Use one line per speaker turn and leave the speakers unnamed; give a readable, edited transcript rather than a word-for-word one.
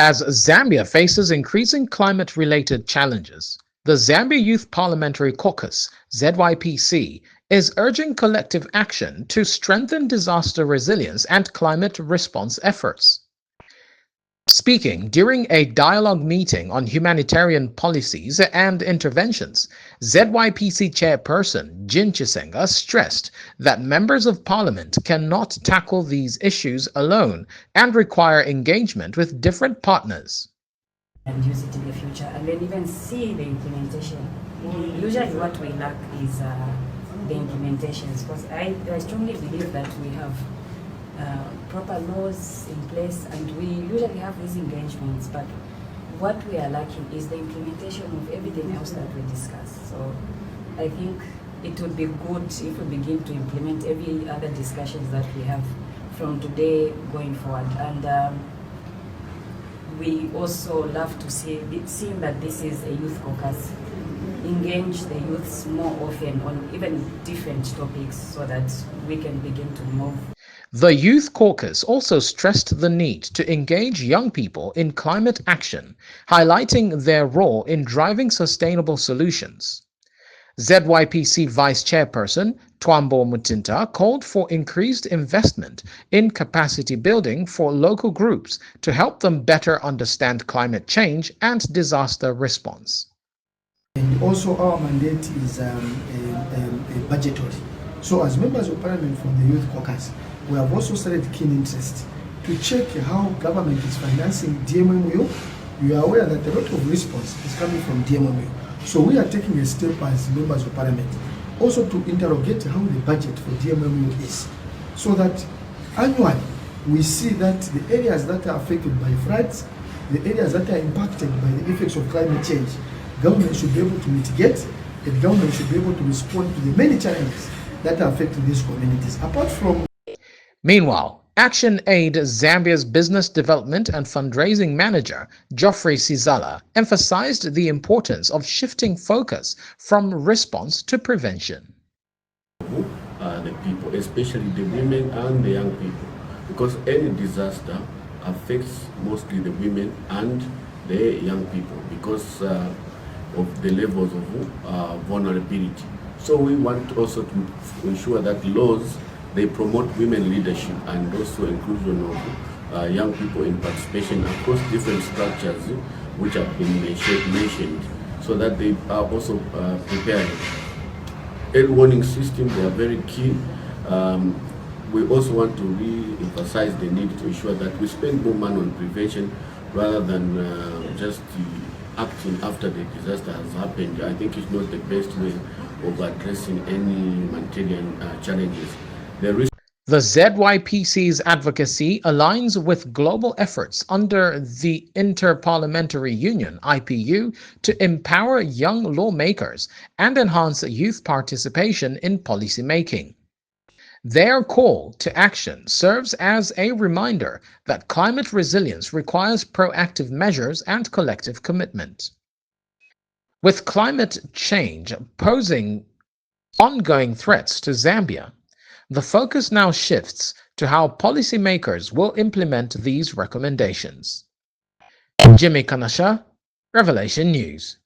As Zambia faces increasing climate-related challenges, the Zambia Youth Parliamentary Caucus (ZYPC) is urging collective action to strengthen disaster resilience and climate response efforts. Speaking during a dialogue meeting on humanitarian policies and interventions, ZYPC chairperson Jin Chisenga stressed that members of parliament cannot tackle these issues alone and require engagement with different partners.
And use it in the future, and then even see the implementation. Usually what we lack is the implementations, because I strongly believe that we have proper laws in place and we usually have these engagements, but what we are lacking is the implementation of everything else that we discuss. So I think it would be good if we begin to implement every other discussions that we have from today going forward. And we also love to see, seeing that this is a youth caucus, engage the youths more often on even different topics so that we can begin to move.
The Youth Caucus also stressed the need to engage young people in climate action, highlighting their role in driving sustainable solutions. ZYPC Vice Chairperson Twambo Mutinta called for increased investment in capacity building for local groups to help them better understand climate change and disaster response.
And also our mandate is budgetary. So as members of parliament from the Youth Caucus, we have also started keen interest to check how government is financing DMMU. You are aware that a lot of response is coming from DMMU. So we are taking a step as members of parliament also to interrogate how the budget for DMMU is, so that annually we see that the areas that are affected by floods, the areas that are impacted by the effects of climate change, government should be able to mitigate, and government should be able to respond to the many challenges that are affecting these communities. Apart from
Meanwhile, Action Aid Zambia's Business Development and Fundraising Manager, Geoffrey Sizala, emphasized the importance of shifting focus from response to prevention.
The people, especially the women and the young people, because any disaster affects mostly the women and the young people because of the levels of vulnerability. So we want also to ensure that laws, they promote women leadership and also inclusion of young people in participation across different structures which have been mentioned, so that they are also prepared. Early warning system, they are very key. We also want to re-emphasize the need to ensure that we spend more money on prevention rather than just acting after the disaster has happened. I think it's not the best way of addressing any humanitarian challenges.
The ZYPC's advocacy aligns with global efforts under the Inter-Parliamentary Union (IPU) to empower young lawmakers and enhance youth participation in policymaking. Their call to action serves as a reminder that climate resilience requires proactive measures and collective commitment. With climate change posing ongoing threats to Zambia, the focus now shifts to how policymakers will implement these recommendations. Jimmy Kanahsa, Revelation News.